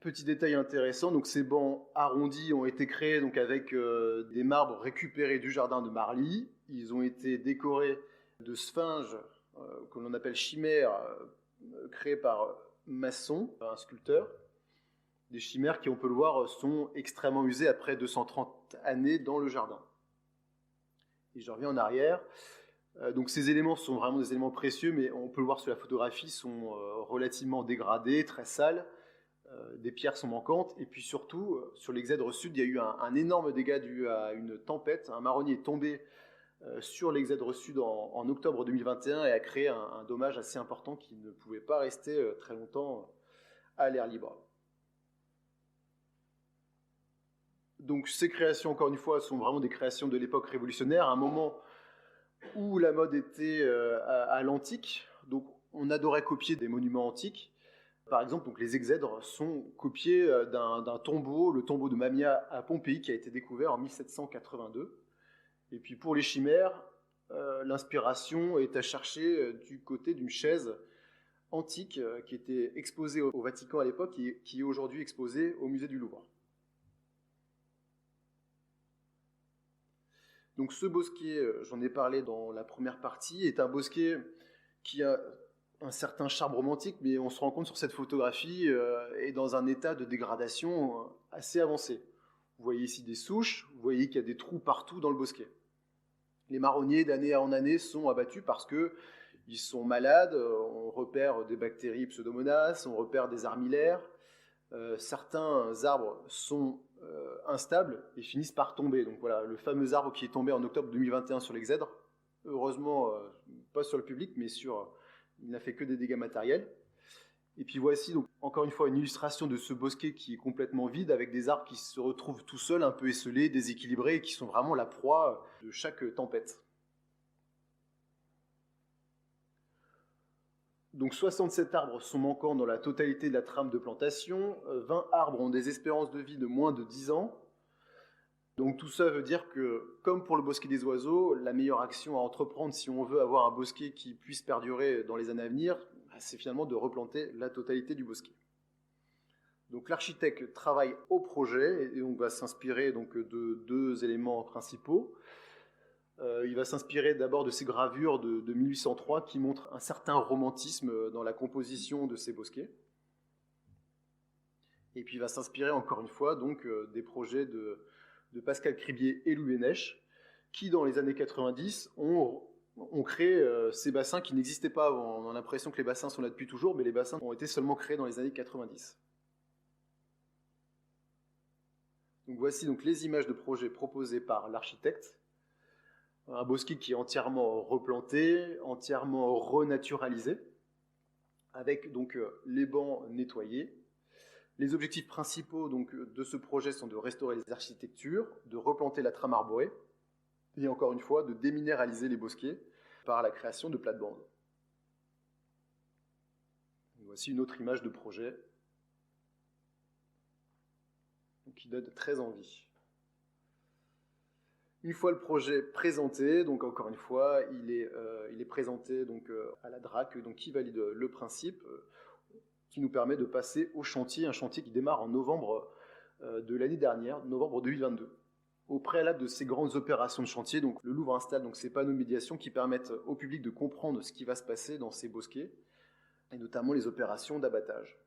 Petit détail intéressant, donc ces bancs arrondis ont été créés donc avec des marbres récupérés du jardin de Marly. Ils ont été décorés de sphinges que l'on appelle chimères, créées par Masson, un sculpteur. Des chimères qui, on peut le voir, sont extrêmement usées après 230 années dans le jardin. Et je reviens en arrière. Donc ces éléments sont vraiment des éléments précieux, mais on peut le voir sur la photographie, sont relativement dégradés, très sales. Des pierres sont manquantes, et puis surtout, sur l'Exèdre Sud, il y a eu un énorme dégât dû à une tempête. Un marronnier est tombé sur l'Exèdre Sud en octobre 2021 et a créé un dommage assez important qui ne pouvait pas rester très longtemps à l'air libre. Donc ces créations, encore une fois, sont vraiment des créations de l'époque révolutionnaire, à un moment où la mode était à l'antique, donc on adorait copier des monuments antiques. Par exemple, donc, les exèdres sont copiés d'un tombeau, le tombeau de Mamia à Pompéi, qui a été découvert en 1782. Et puis pour les chimères, l'inspiration est à chercher du côté d'une chaise antique qui était exposé au Vatican à l'époque et qui est aujourd'hui exposé au musée du Louvre. Donc ce bosquet, j'en ai parlé dans la première partie, est un bosquet qui a un certain charme romantique, mais on se rend compte sur cette photographie est dans un état de dégradation assez avancé. Vous voyez ici des souches, vous voyez qu'il y a des trous partout dans le bosquet. Les marronniers, d'année en année, sont abattus parce qu'ils sont malades, on repère des bactéries pseudomonas, on repère des armillaires, certains arbres sont instables et finissent par tomber. Donc voilà, le fameux arbre qui est tombé en octobre 2021 sur l'Exèdre, heureusement pas sur le public, mais il n'a fait que des dégâts matériels. Et puis voici donc encore une fois une illustration de ce bosquet qui est complètement vide, avec des arbres qui se retrouvent tout seuls, un peu esselés, déséquilibrés, et qui sont vraiment la proie de chaque tempête. Donc 67 arbres sont manquants dans la totalité de la trame de plantation, 20 arbres ont des espérances de vie de moins de 10 ans. Donc tout ça veut dire que, comme pour le bosquet des oiseaux, la meilleure action à entreprendre si on veut avoir un bosquet qui puisse perdurer dans les années à venir, c'est finalement de replanter la totalité du bosquet. Donc l'architecte travaille au projet et on va s'inspirer donc de deux éléments principaux. Il va s'inspirer d'abord de ces gravures de 1803 qui montrent un certain romantisme dans la composition de ces bosquets. Et puis il va s'inspirer encore une fois donc des projets de Pascal Cribier et Louis Bénèche, qui dans les années 90 ont créé ces bassins qui n'existaient pas avant. On a l'impression que les bassins sont là depuis toujours, mais les bassins ont été seulement créés dans les années 90. Donc voici donc les images de projet proposées par l'architecte. Un bosquet qui est entièrement replanté, entièrement renaturalisé, avec donc les bancs nettoyés. Les objectifs principaux donc, de ce projet sont de restaurer les architectures, de replanter la trame arborée, et encore une fois, de déminéraliser les bosquets par la création de plates-bandes. Voici une autre image de projet qui donne très envie. Une fois le projet présenté, donc encore une fois, il est présenté donc, à la DRAC, donc, qui valide le principe, qui nous permet de passer au chantier, un chantier qui démarre en novembre de l'année dernière, novembre 2022. Au préalable de ces grandes opérations de chantier, donc, le Louvre installe donc, ces panneaux de médiation qui permettent au public de comprendre ce qui va se passer dans ces bosquets, et notamment les opérations d'abattage.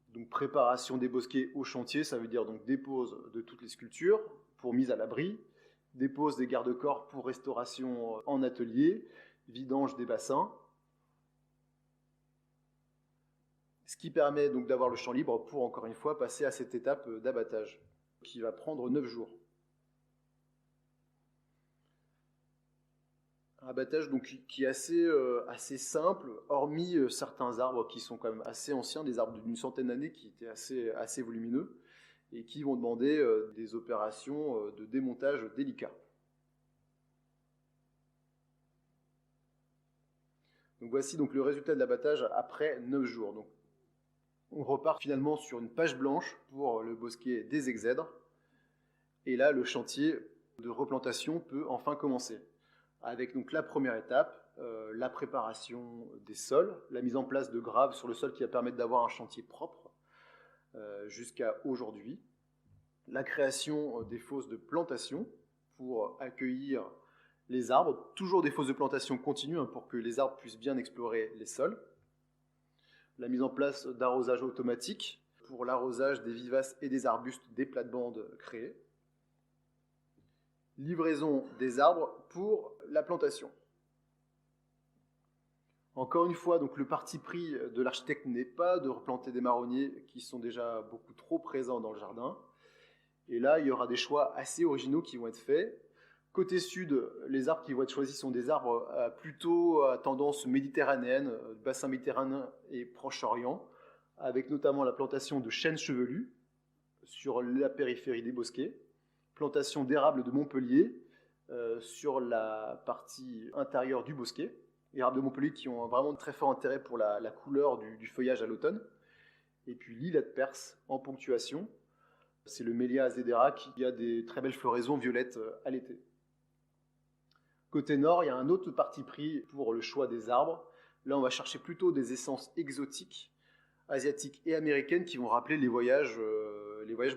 Donc préparation des bosquets au chantier, ça veut dire donc dépose de toutes les sculptures pour mise à l'abri, dépose des garde-corps pour restauration en atelier, vidange des bassins, ce qui permet donc d'avoir le champ libre pour, encore une fois, passer à cette étape d'abattage, qui va prendre 9 jours. Un abattage donc, qui est assez simple, hormis certains arbres qui sont quand même assez anciens, des arbres d'une centaine d'années qui étaient assez volumineux, et qui vont demander des opérations de démontage délicats. Donc voici donc le résultat de l'abattage après 9 jours. Donc, on repart finalement sur une page blanche pour le bosquet des Exèdres. Et là, le chantier de replantation peut enfin commencer. Avec donc la première étape, la préparation des sols, la mise en place de graves sur le sol qui va permettre d'avoir un chantier propre jusqu'à aujourd'hui. La création des fosses de plantation pour accueillir les arbres. Toujours des fosses de plantation continues pour que les arbres puissent bien explorer les sols. La mise en place d'arrosage automatique pour l'arrosage des vivaces et des arbustes des plates-bandes créées. Livraison des arbres pour la plantation. Encore une fois, donc, le parti pris de l'architecte n'est pas de replanter des marronniers qui sont déjà beaucoup trop présents dans le jardin. Et là, il y aura des choix assez originaux qui vont être faits. Côté sud, les arbres qui vont être choisis sont des arbres plutôt à tendance méditerranéenne, bassin méditerranéen et Proche-Orient, avec notamment la plantation de chênes chevelus sur la périphérie des bosquets, plantation d'érables de Montpellier sur la partie intérieure du bosquet, érables de Montpellier qui ont vraiment très fort intérêt pour la couleur du feuillage à l'automne, et puis lilas de Perse en ponctuation, c'est le Melia azedera qui a des très belles floraisons violettes à l'été. Côté nord, il y a un autre parti pris pour le choix des arbres, Là, on va chercher plutôt des essences exotiques, asiatiques et américaines qui vont rappeler les voyages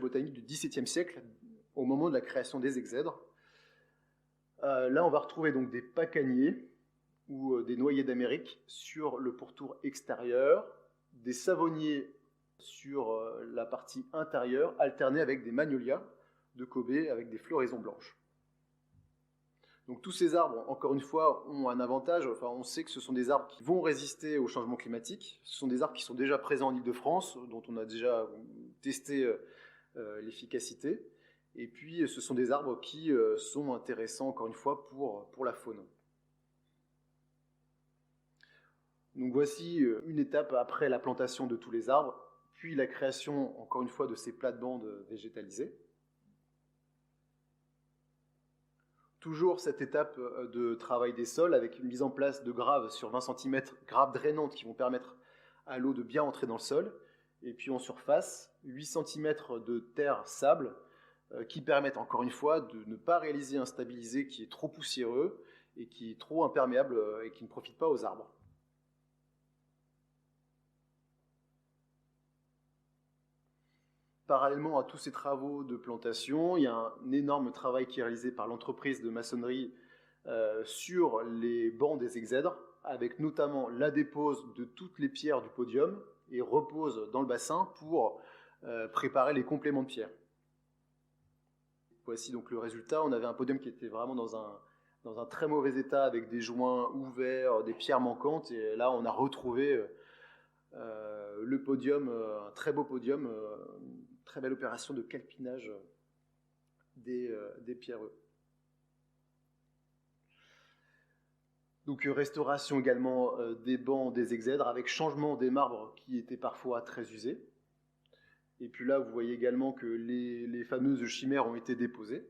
botaniques du XVIIe siècle, au moment de la création des exèdres. Là, on va retrouver donc des pacaniers ou des noyers d'Amérique sur le pourtour extérieur, des savonniers sur la partie intérieure, alternés avec des magnolias de Kobe avec des floraisons blanches. Donc tous ces arbres, encore une fois, ont un avantage. Enfin, on sait que ce sont des arbres qui vont résister au changement climatique. Ce sont des arbres qui sont déjà présents en Île-de-France, dont on a déjà testé l'efficacité. Et puis, ce sont des arbres qui sont intéressants, encore une fois, pour la faune. Donc voici une étape après la plantation de tous les arbres, puis la création, encore une fois, de ces plates-bandes végétalisées. Toujours cette étape de travail des sols avec une mise en place de graves sur 20 cm, graves drainantes qui vont permettre à l'eau de bien entrer dans le sol. Et puis en surface, 8 cm de terre-sable qui permettent encore une fois de ne pas réaliser un stabilisé qui est trop poussiéreux et qui est trop imperméable et qui ne profite pas aux arbres. Parallèlement à tous ces travaux de plantation, il y a un énorme travail qui est réalisé par l'entreprise de maçonnerie sur les bancs des exèdres, avec notamment la dépose de toutes les pierres du podium et repose dans le bassin pour préparer les compléments de pierre. Voici donc le résultat. On avait un podium qui était vraiment dans un très mauvais état, avec des joints ouverts, des pierres manquantes, et là on a retrouvé le podium, un très beau podium, très belle opération de calpinage des pierreux. Donc restauration également des bancs des exèdres avec changement des marbres qui étaient parfois très usés. Et puis là, vous voyez également que les fameuses chimères ont été déposées.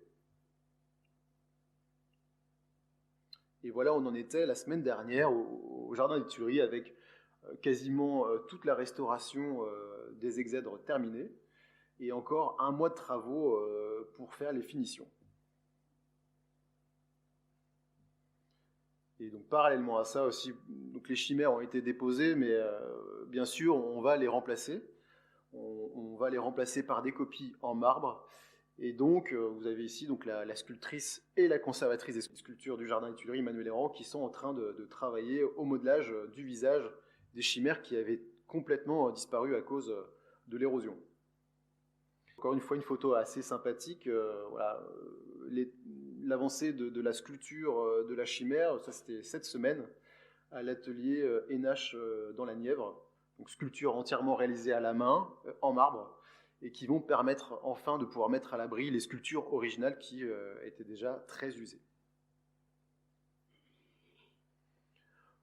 Et voilà, on en était la semaine dernière au Jardin des Tuileries avec quasiment toute la restauration des exèdres terminée et encore un mois de travaux pour faire les finitions. Et donc parallèlement à ça aussi, donc les chimères ont été déposées, mais bien sûr on va les remplacer. On va les remplacer par des copies en marbre. Et donc vous avez ici donc la sculptrice et la conservatrice des sculptures du Jardin des Tuileries, Emmanuelle Errand, qui sont en train de travailler au modelage du visage des chimères qui avaient complètement disparu à cause de l'érosion. Encore une fois, une photo assez sympathique. Voilà, l'avancée de la sculpture de la chimère, ça c'était cette semaine à l'atelier Enache dans la Nièvre. Donc sculpture entièrement réalisée à la main, en marbre, et qui vont permettre enfin de pouvoir mettre à l'abri les sculptures originales qui étaient déjà très usées.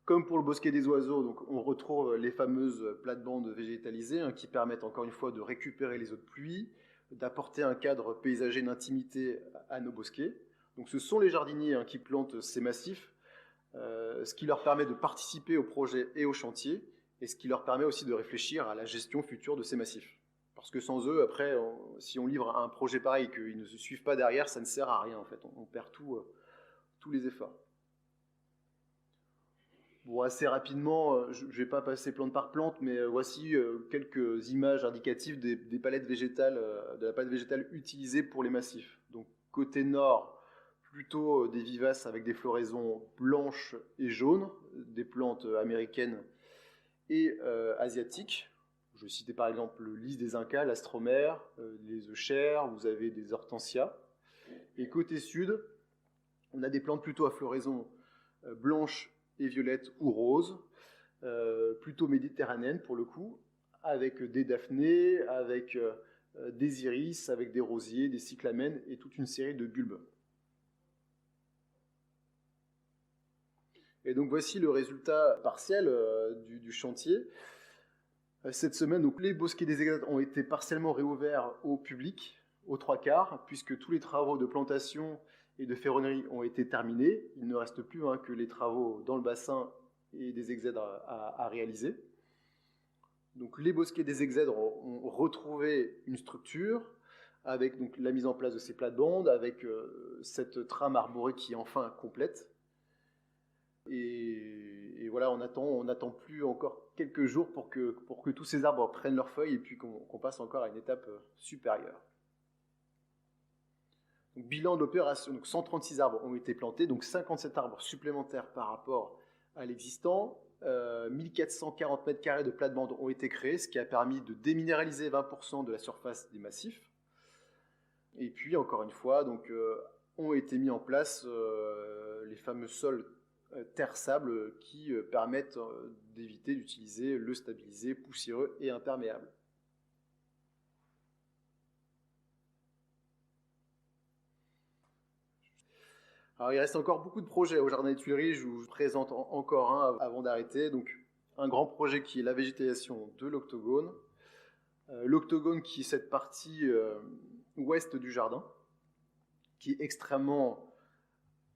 Comme pour le bosquet des oiseaux, donc on retrouve les fameuses plates-bandes végétalisées qui permettent encore une fois de récupérer les eaux de pluie, d'apporter un cadre paysager d'intimité à nos bosquets. Donc ce sont les jardiniers qui plantent ces massifs, ce qui leur permet de participer au projet et au chantier, et ce qui leur permet aussi de réfléchir à la gestion future de ces massifs. Parce que sans eux, après, si on livre un projet pareil et qu'ils ne se suivent pas derrière, ça ne sert à rien en fait, on perd tous les efforts. Bon, assez rapidement, je ne vais pas passer plante par plante, mais voici quelques images indicatives des palettes végétales, de la palette végétale utilisée pour les massifs. Donc côté nord, plutôt des vivaces avec des floraisons blanches et jaunes, des plantes américaines et asiatiques. Je vais citer par exemple le lys des Incas, l'astromère, les euchères, vous avez des hortensias. Et côté sud, on a des plantes plutôt à floraison blanche et violette ou rose, plutôt méditerranéenne pour le coup, avec des daphnées, avec des iris, avec des rosiers, des cyclamènes et toute une série de bulbes. Et donc voici le résultat partiel du chantier. Cette semaine, donc, les bosquets des exèdres ont été partiellement réouverts au public, aux 3/4, puisque tous les travaux de plantation et de ferronnerie ont été terminés. Il ne reste plus que les travaux dans le bassin et des exèdres à réaliser. Donc les bosquets des exèdres ont retrouvé une structure avec donc, la mise en place de ces plates-bandes, avec cette trame arborée qui est enfin complète. Et voilà, voilà, on attend plus encore quelques jours pour que tous ces arbres prennent leurs feuilles et puis qu'on passe encore à une étape supérieure. Donc, bilan de l'opération, donc 136 arbres ont été plantés, donc 57 arbres supplémentaires par rapport à l'existant. 1440 mètres carrés de plate-bande ont été créés, ce qui a permis de déminéraliser 20% de la surface des massifs. Et puis, encore une fois, donc, ont été mis en place les fameux sols terre-sable qui permettent d'éviter d'utiliser le stabilisé poussiéreux et imperméable. Alors, il reste encore beaucoup de projets au Jardin des Tuileries, je vous présente encore un avant d'arrêter. Donc, un grand projet qui est la végétalisation de l'octogone. L'octogone qui est cette partie ouest du jardin, qui est extrêmement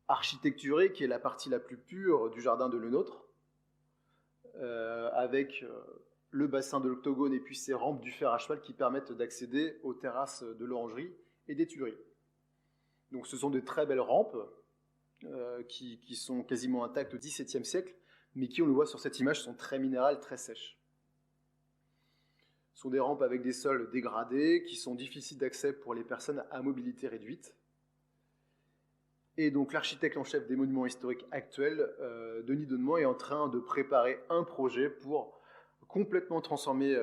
architecturée, qui est la partie la plus pure du jardin de Lenôtre, avec le bassin de l'octogone et puis ces rampes du fer à cheval qui permettent d'accéder aux terrasses de l'orangerie et des Tuileries. Donc ce sont de très belles rampes qui sont quasiment intactes au XVIIe siècle, mais qui, on le voit sur cette image, sont très minérales, très sèches. Ce sont des rampes avec des sols dégradés, qui sont difficiles d'accès pour les personnes à mobilité réduite. Et donc l'architecte en chef des monuments historiques actuels, Denis Denemont, est en train de préparer un projet pour complètement transformer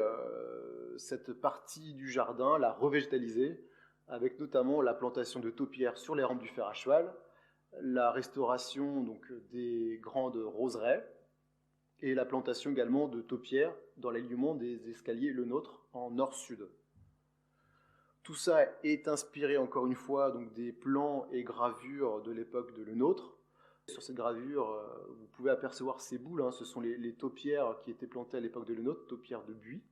cette partie du jardin, la revégétaliser, avec notamment la plantation de taupières sur les rampes du fer à cheval, la restauration donc, des grandes roseraies, et la plantation également de taupières dans l'alignement des escaliers Lenôtre en nord-sud. Tout ça est inspiré, encore une fois, donc des plans et gravures de l'époque de Lenôtre. Sur cette gravure, vous pouvez apercevoir ces boules, hein, ce sont les taupières qui étaient plantées à l'époque de Lenôtre, taupières de buis.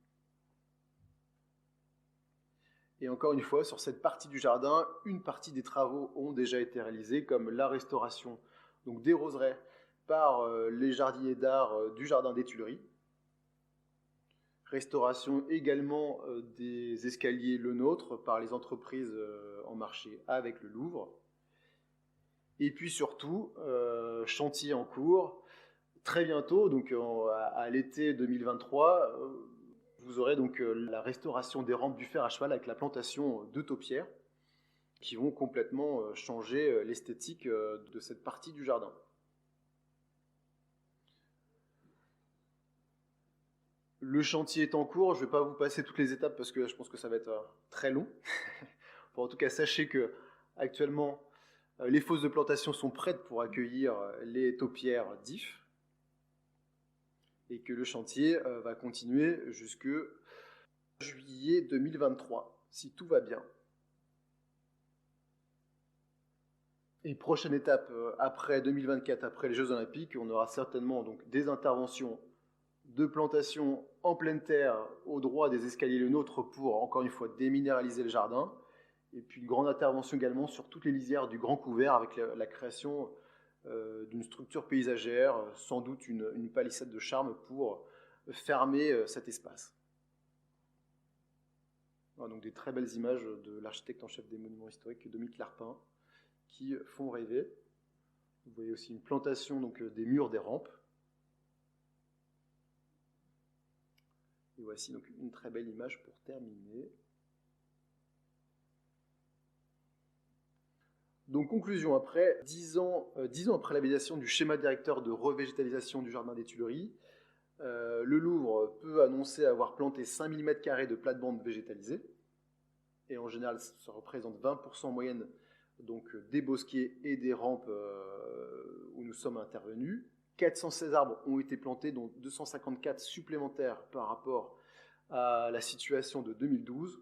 Et encore une fois, sur cette partie du jardin, une partie des travaux ont déjà été réalisés, comme la restauration donc des roseraies par les jardiniers d'art du Jardin des Tuileries. Restauration également des escaliers Lenôtre par les entreprises en marché avec le Louvre. Et puis surtout, chantier en cours, très bientôt, donc à l'été 2023, vous aurez donc la restauration des rampes du fer à cheval avec la plantation de taupières qui vont complètement changer l'esthétique de cette partie du jardin. Le chantier est en cours, je ne vais pas vous passer toutes les étapes parce que je pense que ça va être très long. En tout cas, sachez que actuellement, les fosses de plantation sont prêtes pour accueillir les taupières d'IF et que le chantier va continuer jusque juillet 2023, si tout va bien. Et prochaine étape, après 2024, après les Jeux Olympiques, on aura certainement donc des interventions de plantation en pleine terre au droit des escaliers Lenôtre pour, encore une fois, déminéraliser le jardin. Et puis une grande intervention également sur toutes les lisières du Grand Couvert avec la création d'une structure paysagère, sans doute une palissade de charme pour fermer cet espace. Voilà, donc des très belles images de l'architecte en chef des monuments historiques, Dominique Larpin, qui font rêver. Vous voyez aussi une plantation donc, des murs des rampes. Et voici donc une très belle image pour terminer. Donc conclusion, après 10 ans après la validation du schéma directeur de revégétalisation du Jardin des Tuileries, le Louvre peut annoncer avoir planté 5000 m² de plate-bande végétalisée, et en général ça représente 20% en moyenne donc, des bosquets et des rampes où nous sommes intervenus. 416 arbres ont été plantés, dont 254 supplémentaires par rapport à la situation de 2012.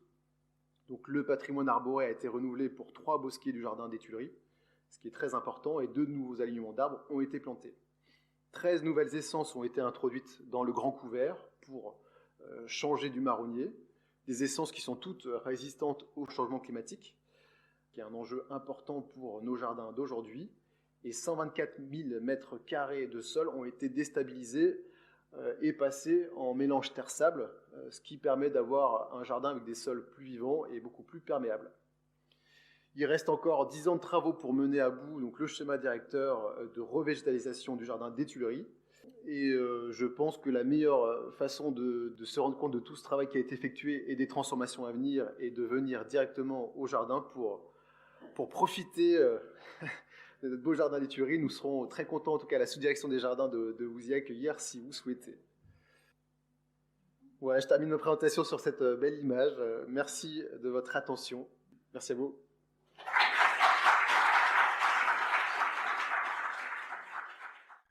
Donc le patrimoine arboré a été renouvelé pour 3 bosquets du Jardin des Tuileries, ce qui est très important, et 2 nouveaux alignements d'arbres ont été plantés. 13 nouvelles essences ont été introduites dans le Grand Couvert pour changer du marronnier, des essences qui sont toutes résistantes au changement climatique, qui est un enjeu important pour nos jardins d'aujourd'hui, et 124 000 m² de sol ont été déstabilisés et passés en mélange terre-sable, ce qui permet d'avoir un jardin avec des sols plus vivants et beaucoup plus perméables. Il reste encore 10 ans de travaux pour mener à bout donc, le schéma directeur de revégétalisation du Jardin des Tuileries. Et je pense que la meilleure façon de se rendre compte de tout ce travail qui a été effectué et des transformations à venir est de venir directement au jardin pour profiter de notre beau jardin des Tuileries. Nous serons très contents, en tout cas, à la sous-direction des jardins, de vous y accueillir si vous souhaitez. Voilà, je termine ma présentation sur cette belle image. Merci de votre attention. Merci à vous.